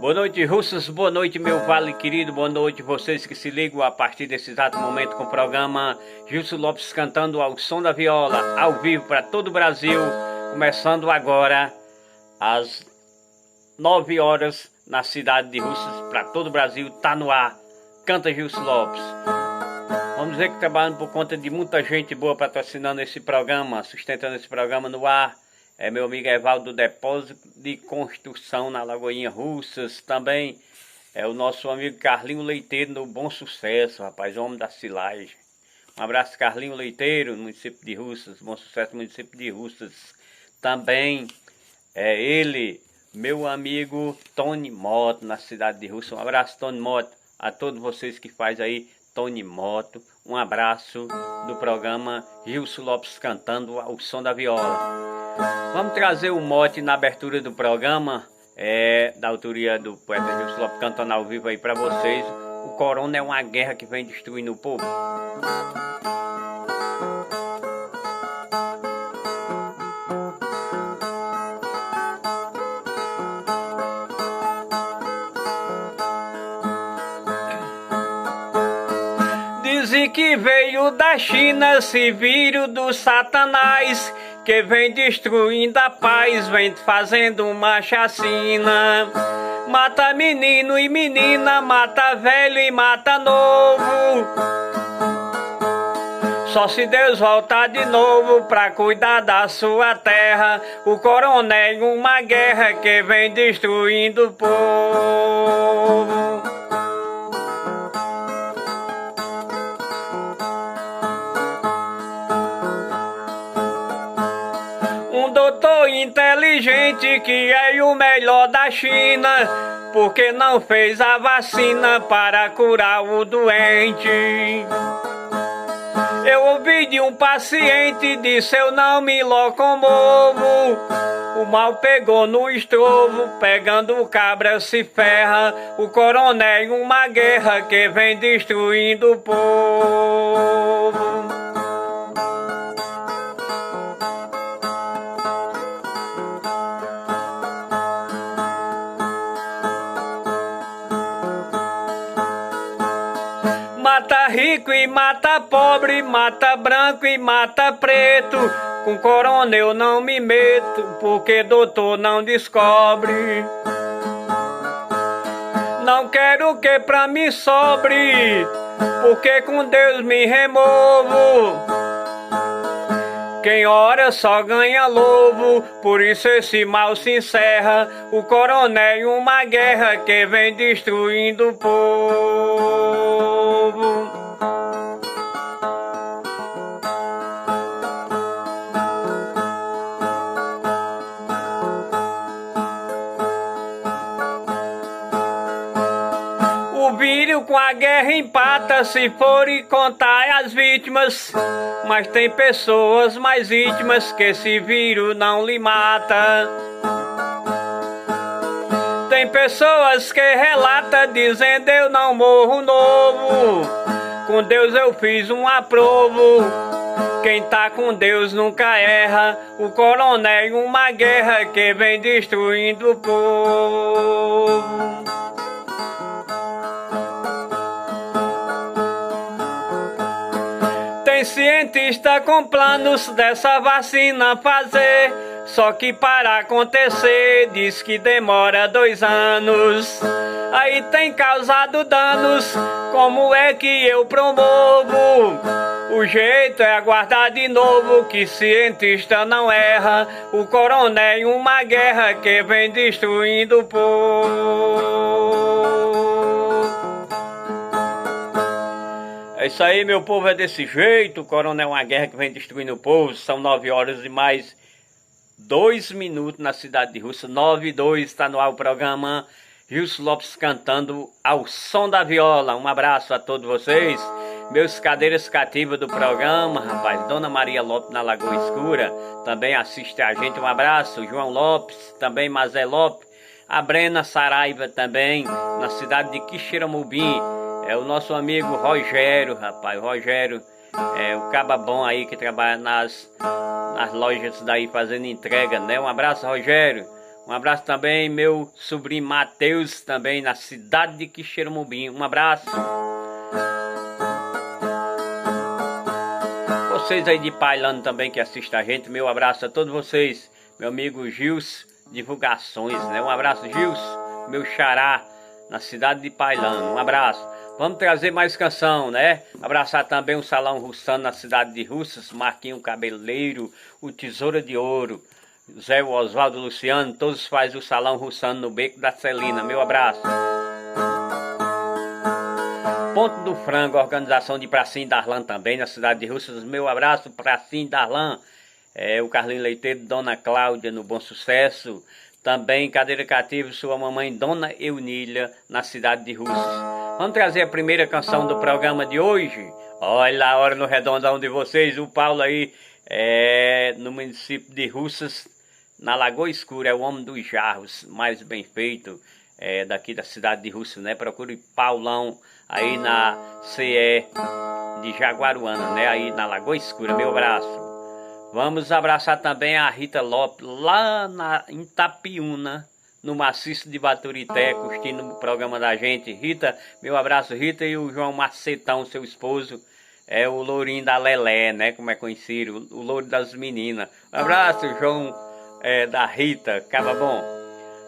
Boa noite, Russas, boa noite, meu vale querido, boa noite vocês que se ligam a partir desse exato momento com o programa Gilson Lopes cantando ao som da viola, ao vivo para todo o Brasil, começando agora às 9 horas na cidade de Russas, para todo o Brasil, tá no ar, canta Gilson Lopes. Vamos dizer que trabalhando por conta de muita gente boa patrocinando esse programa, sustentando esse programa no ar. É meu amigo Evaldo do Depósito de Construção na Lagoinha Russas. Também é o nosso amigo Carlinho Leiteiro do Bom Sucesso, rapaz, homem da silagem. Um abraço, Carlinho Leiteiro, município de Russas, Bom Sucesso, município de Russas. Também é ele, meu amigo Tony Moto, na cidade de Russas. Um abraço, Tony Moto, a todos vocês que faz aí, Tony Moto. Um abraço do programa Gilson Lopes cantando ao som da viola. Vamos trazer o mote na abertura do programa, da autoria do poeta Gilson Lopes cantando ao vivo aí para vocês. O corona é uma guerra que vem destruindo o povo. Dizem que veio da China esse vírus do Satanás, que vem destruindo a paz, vem fazendo uma chacina. Mata menino e menina, mata velho e mata novo. Só se Deus voltar de novo pra cuidar da sua terra, o corona é uma guerra que vem destruindo o povo. Doutor inteligente que é o melhor da China, porque não fez a vacina para curar o doente. Eu ouvi de um paciente, disse eu não me locomovo. O mal pegou no estrovo, pegando o cabra se ferra. O corona é uma guerra que vem destruindo o povo. Mata rico e mata pobre, mata branco e mata preto. Com corona eu não me meto, porque doutor não descobre. Não quero que pra mim sobre, porque com Deus me removo. Quem ora só ganha lobo, por isso esse mal se encerra. O corona é uma guerra que vem destruindo o povo. O vírus com a guerra empata se for e contar as vítimas. Mas tem pessoas mais íntimas que esse vírus não lhe mata. Tem pessoas que relatam dizendo eu não morro novo. Com Deus eu fiz um aprovo. Quem tá com Deus nunca erra. O corona é uma guerra que vem destruindo o povo. Tem cientista com planos dessa vacina fazer, só que para acontecer diz que demora 2 anos. Aí tem causado danos, como é que eu promovo? O jeito é aguardar de novo, que cientista não erra. O corona é uma guerra que vem destruindo o povo. É isso aí, meu povo, é desse jeito. O corona é uma guerra que vem destruindo o povo. São 9 horas e mais 2 minutos na cidade de Russas. 9:02, está no ar o programa Gilson Lopes cantando ao som da viola. Um abraço a todos vocês, meus cadeiras cativas do programa, rapaz. Dona Maria Lopes na Lagoa Escura também assiste a gente. Um abraço, João Lopes, também Mazé Lopes, a Brena Saraiva também, na cidade de Quixeramobim. É o nosso amigo Rogério, rapaz. Rogério é o caba bom aí que trabalha nas lojas daí fazendo entrega, né? Um abraço, Rogério. Um abraço também, meu sobrinho Matheus, também na cidade de Quixeramobim. Um abraço. Vocês aí de Pailano também que assistem a gente, meu abraço a todos vocês. Meu amigo Gils Divulgações, né? Um abraço, Gils, meu xará, na cidade de Pailano. Um abraço. Vamos trazer mais canção, né? Abraçar também o Salão Russano na cidade de Russas, Marquinho Cabeleiro, o Tesoura de Ouro, Zé Oswaldo Luciano, todos fazem o Salão Russano no Beco da Celina. Meu abraço. Ponto do Frango, organização de Pracinho Darlan também, na cidade de Russas. Meu abraço, Pracinho Darlan. O Carlinho Leiteiro, Dona Cláudia, no Bom Sucesso. Também Cadeira Cativa, sua mamãe, Dona Eunília, na cidade de Russas. Vamos trazer a primeira canção do programa de hoje. Olha a hora no redondão de vocês, o Paulo aí, no município de Russas, na Lagoa Escura, é o homem dos jarros, mais bem feito, daqui da cidade de Russas, né? Procure Paulão aí na CE de Jaguaruana, né? Aí na Lagoa Escura, meu abraço. Vamos abraçar também a Rita Lopes, lá em Itapiúna, no maciço de Baturité, curtindo o programa da gente. Rita, meu abraço, Rita, e o João Macetão, seu esposo, o lourinho da Lelé, né, como é conhecido, o louro das meninas. Um abraço, João, da Rita, acaba bom.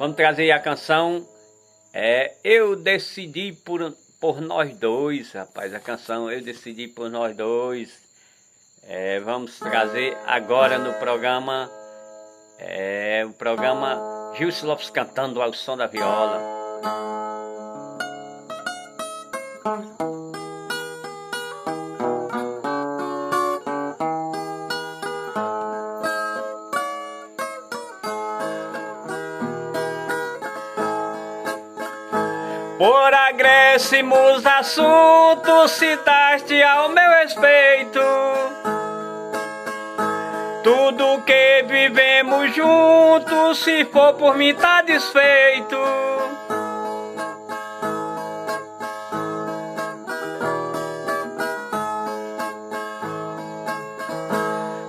Vamos trazer a canção, Eu Decidi por Nós Dois, rapaz, a canção Eu Decidi por Nós Dois. Vamos trazer agora no programa, o programa Gilson Lopes cantando ao som da viola. Por agressimos assuntos citaste ao meu respeito tudo que vivemos juntos, se for por mim tá desfeito.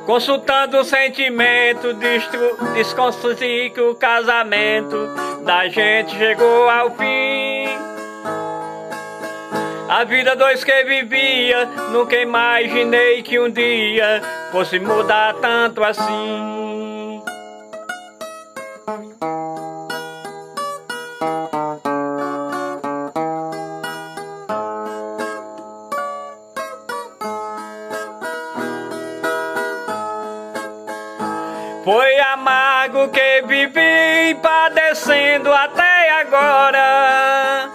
Consultando o sentimento, desconstruí que o casamento da gente chegou ao fim. A vida dois que vivia, nunca imaginei que um dia fosse mudar tanto assim. Foi amargo que vivi padecendo até agora.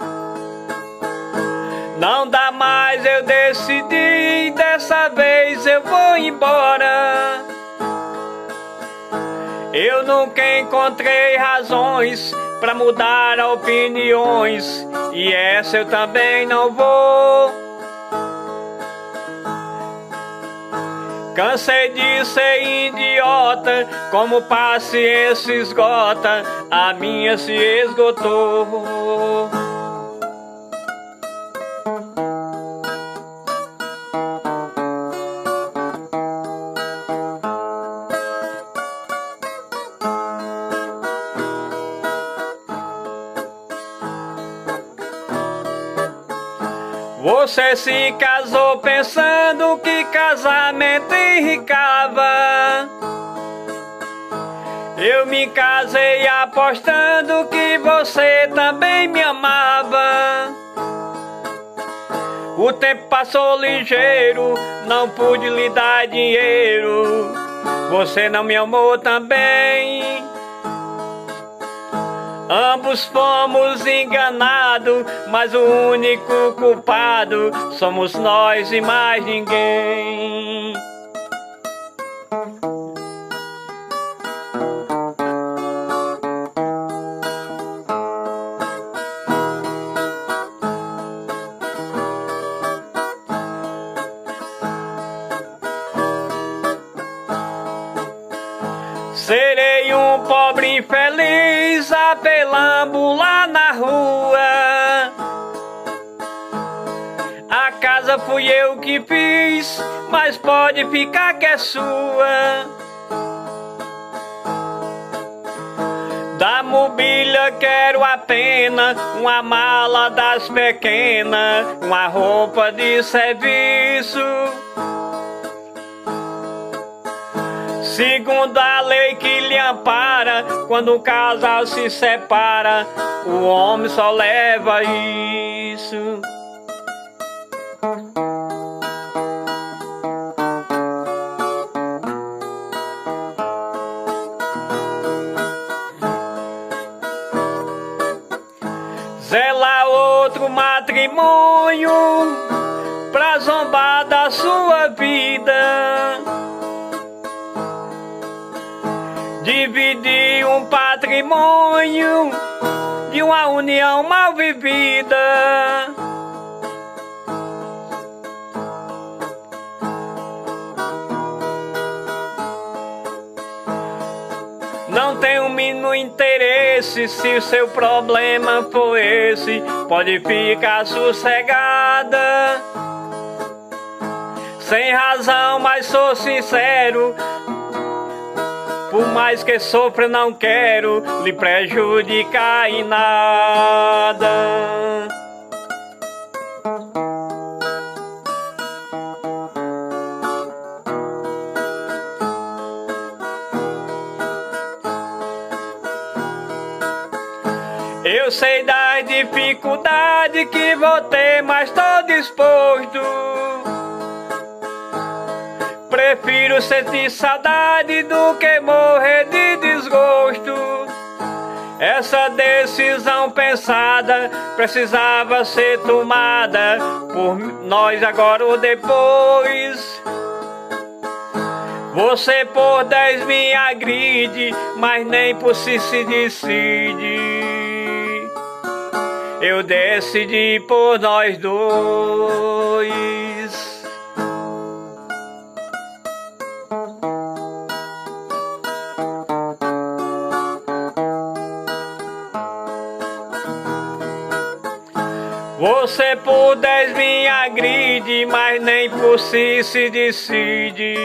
Não dá mais, eu decidi, dessa vez eu vou embora. Eu nunca encontrei razões pra mudar opiniões, e essa eu também não vou. Cansei de ser idiota, como paciência esgota, a minha se esgotou. Você se casou pensando que casamento enricava. Eu me casei apostando que você também me amava. O tempo passou ligeiro, não pude lhe dar dinheiro. Você não me amou também. Ambos fomos enganados, mas o único culpado somos nós e mais ninguém. Serei um pobre infeliz a pelambular na rua. A casa fui eu que fiz, mas pode ficar que é sua. Da quero apenas uma mala das pequenas, uma roupa de serviço. Segundo a lei que lhe ampara, quando um casal se separa, o homem só leva isso. Zela outro matrimônio pra zombar da sua vida. Dividir um patrimônio de uma união mal vivida. Não tem o mínimo interesse se o seu problema for esse. Pode ficar sossegada. Sem razão, mas sou sincero. Por mais que sofra, não quero lhe prejudicar em nada. Eu sei das dificuldades que vou ter, mas tô disposto. Prefiro sentir saudade do que morrer de desgosto. Essa decisão pensada precisava ser tomada por nós agora ou depois. Você por 10 me agride, mas nem por si se decide. Eu decidi por nós dois. Você por 10 me agride, mas nem por si se decide.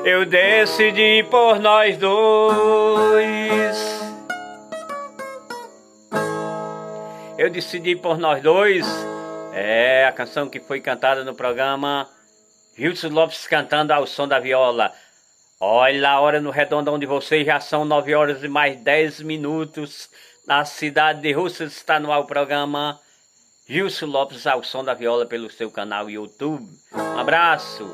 Eu decidi por nós dois. Eu decidi por nós dois. É a canção que foi cantada no programa Gilson Lopes cantando ao som da viola. Olha a hora no redondão de vocês, já são 9 horas e mais 10 minutos. Na cidade de Russas está no ar o programa Gilson Lopes ao som da viola pelo seu canal YouTube. Um abraço.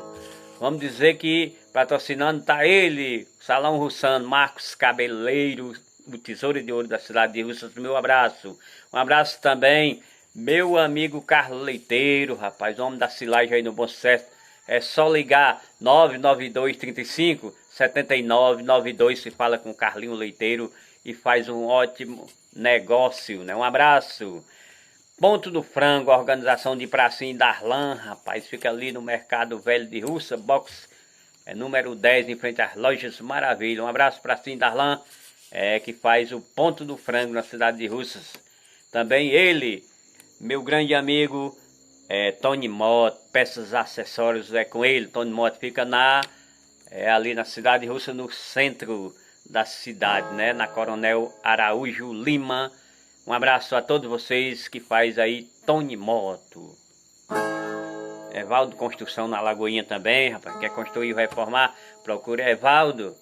Vamos dizer que patrocinando tá ele, Salão Russano, Marcos Cabeleiro, o tesouro de ouro da cidade de Russas. Meu abraço. Um abraço também, meu amigo Carlos Leiteiro, rapaz, homem da silagem aí no Bom Sucesso. É só ligar 99235-7992, se fala com o Carlinho Leiteiro e faz um ótimo negócio, né? Um abraço. Ponto do Frango, a organização de Pracinha Darlan, rapaz, fica ali no Mercado Velho de Russa, box número 10, em frente às Lojas Maravilha. Um abraço para Pracinha Darlan, que faz o Ponto do Frango na cidade de Russas. Também ele, meu grande amigo, Tony Mota, peças acessórios, com ele. Tony Mota fica ali na cidade de Russas, no centro da cidade, né? Na Coronel Araújo Lima. Um abraço a todos vocês que faz aí Tony Moto. Evaldo Construção na Lagoinha também, rapaz. Quer construir ou reformar? Procure Evaldo.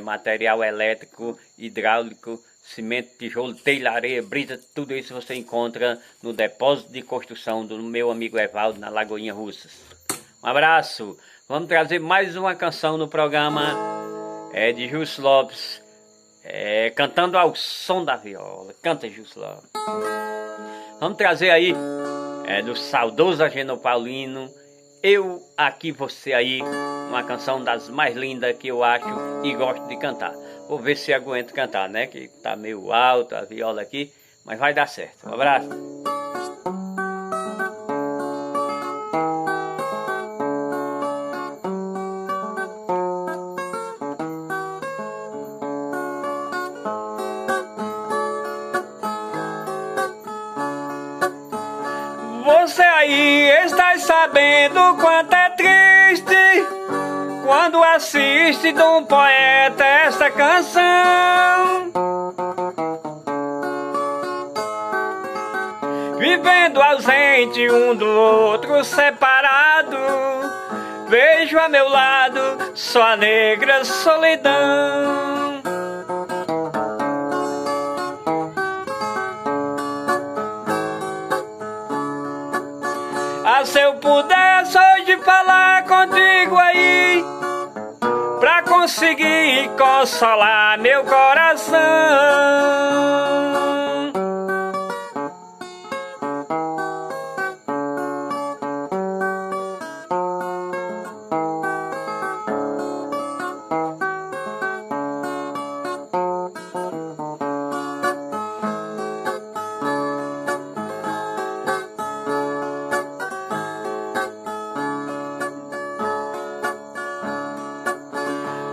Material elétrico, hidráulico, cimento, tijolo, telha, areia, brita, tudo isso você encontra no depósito de construção do meu amigo Evaldo na Lagoinha Russas. Um abraço. Vamos trazer mais uma canção no programa de Gilson Lopes. Cantando ao som da viola. Canta, Gilson Lopes. Vamos trazer aí do saudoso Agenor Paulino, Eu Aqui, Você Aí. Uma canção das mais lindas que eu acho e gosto de cantar. Vou ver se aguento cantar, né? Que tá meio alto a viola aqui, mas vai dar certo. Um abraço. Você aí está sabendo quanto é triste quando assiste de um poeta essa canção. vivendo ausente um do outro separado. Vejo a meu lado só a negra solidão. Ah, se eu pudesse hoje falar contigo aí, pra conseguir consolar meu coração.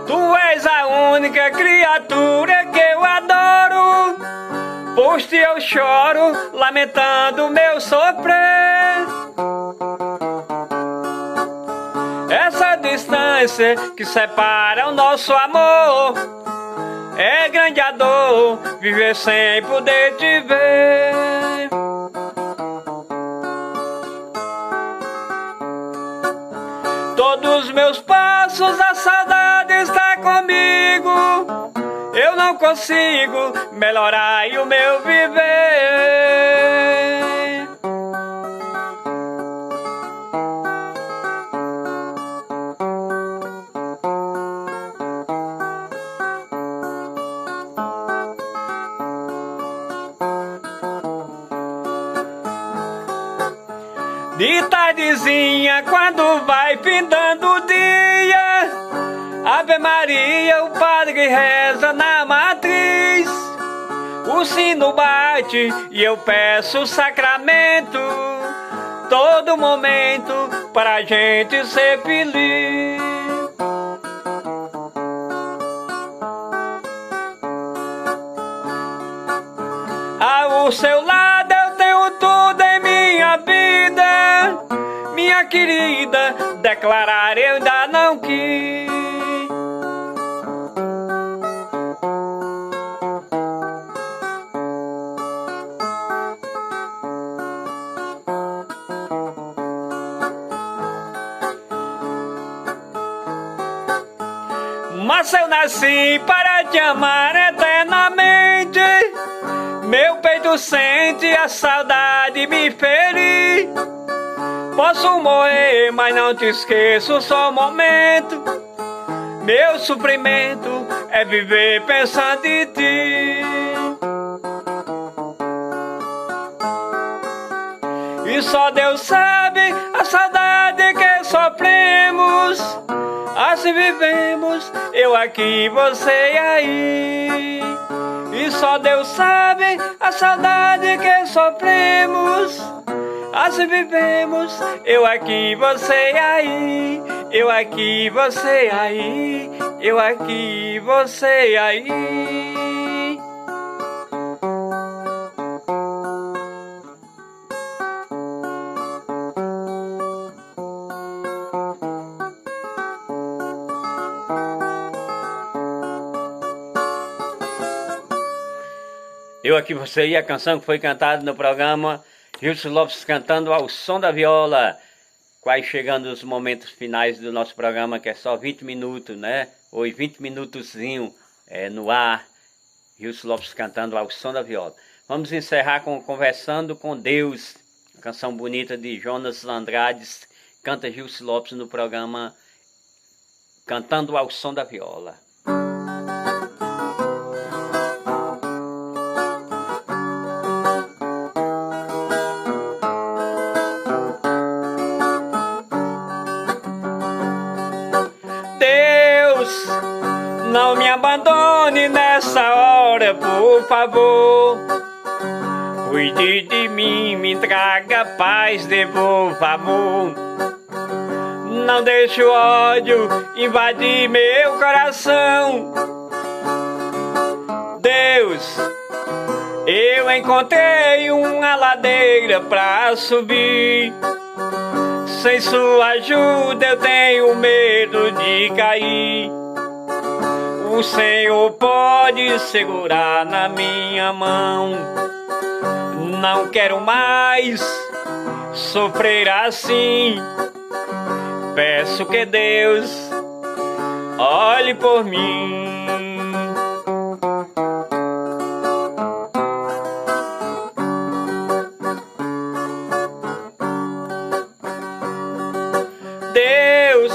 Tu és a única criatura que eu adoro, por ti eu choro, lamentando meu sofrer. Essa distância que separa o nosso amor, é grande a dor, viver sem poder te ver. Todos os meus passos a saudade está comigo, eu não consigo melhorar o meu viver. De tardezinha, quando vai findando o dia, Ave Maria, o padre reza na matriz. O sino bate e eu peço o sacramento, todo momento pra gente ser feliz. Ao seu lado eu tenho tudo em minha vida, minha querida, declarar eu ainda não quis. Mas eu nasci para te amar eternamente, meu peito sente a saudade me ferir. Posso morrer, mas não te esqueço só um momento, meu sofrimento é viver pensando em ti. E só Deus sabe a saudade que sofremos, assim vivemos, eu aqui, você aí. E só Deus sabe a saudade que sofremos, assim vivemos, eu aqui, você aí. Eu aqui, você aí. Eu aqui, você aí. Eu aqui, você aí, a canção que foi cantada no programa Gilson Lopes cantando ao som da viola. Quase chegando os momentos finais do nosso programa, que é só 20 minutos, né? Ou 20 minutozinho no ar. Gilson Lopes cantando ao som da viola. Vamos encerrar com Conversando com Deus, uma canção bonita de Jonas Andrades. Canta Gilson Lopes no programa Cantando ao som da viola. Não me abandone nessa hora, por favor. Cuide de mim, me traga paz, devolva amor. Não deixe o ódio invadir meu coração. Deus, eu encontrei uma ladeira pra subir. Sem sua ajuda eu tenho medo de cair. O Senhor pode segurar na minha mão, Não quero mais sofrer assim. Peço que Deus olhe por mim. Deus,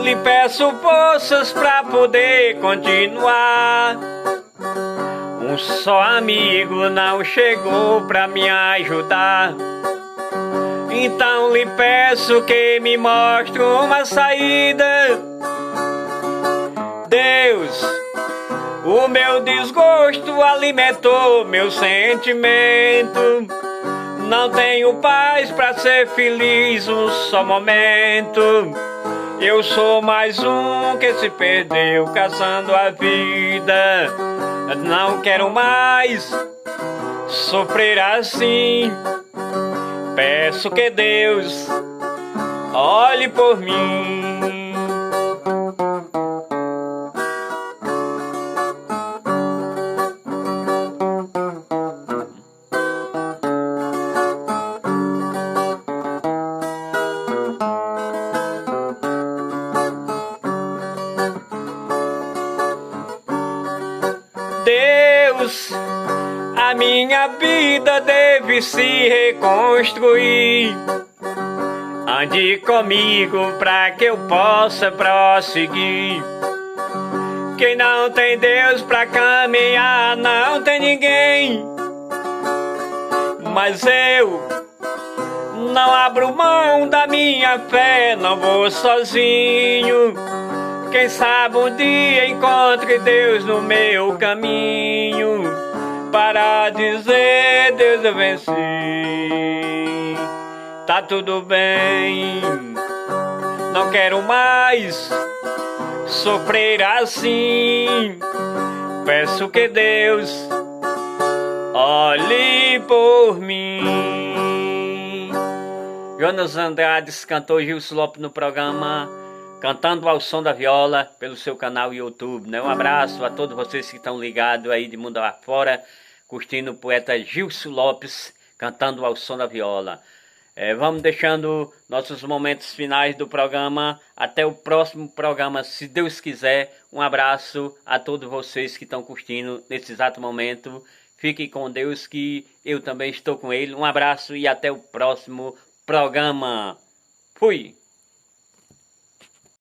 lhe peço forças para poder continuar. Um só amigo não chegou para me ajudar. Então lhe peço que me mostre uma saída. Deus, o meu desgosto alimentou meu sentimento. Não tenho paz para ser feliz um só momento. Eu sou mais um que se perdeu caçando a vida. Não quero mais sofrer assim. Peço que Deus olhe por mim. Deus, a minha vida deve se reconstruir. Ande comigo pra que eu possa prosseguir. Quem não tem Deus pra caminhar não tem ninguém. Mas eu não abro mão da minha fé, não vou sozinho. Quem sabe um dia encontre Deus no meu caminho, para dizer: Deus, eu venci. Tá tudo bem, não quero mais sofrer assim. Peço que Deus olhe por mim. Jonas Andrades, cantor Gilson Lopes no programa Cantando ao Som da Viola, pelo seu canal YouTube, né? Um abraço a todos vocês que estão ligados aí de mundo afora, curtindo o poeta Gilson Lopes, cantando ao som da viola. Vamos deixando nossos momentos finais do programa. Até o próximo programa, se Deus quiser. Um abraço a todos vocês que estão curtindo nesse exato momento. Fiquem com Deus, que eu também estou com Ele. Um abraço e até o próximo programa. Fui!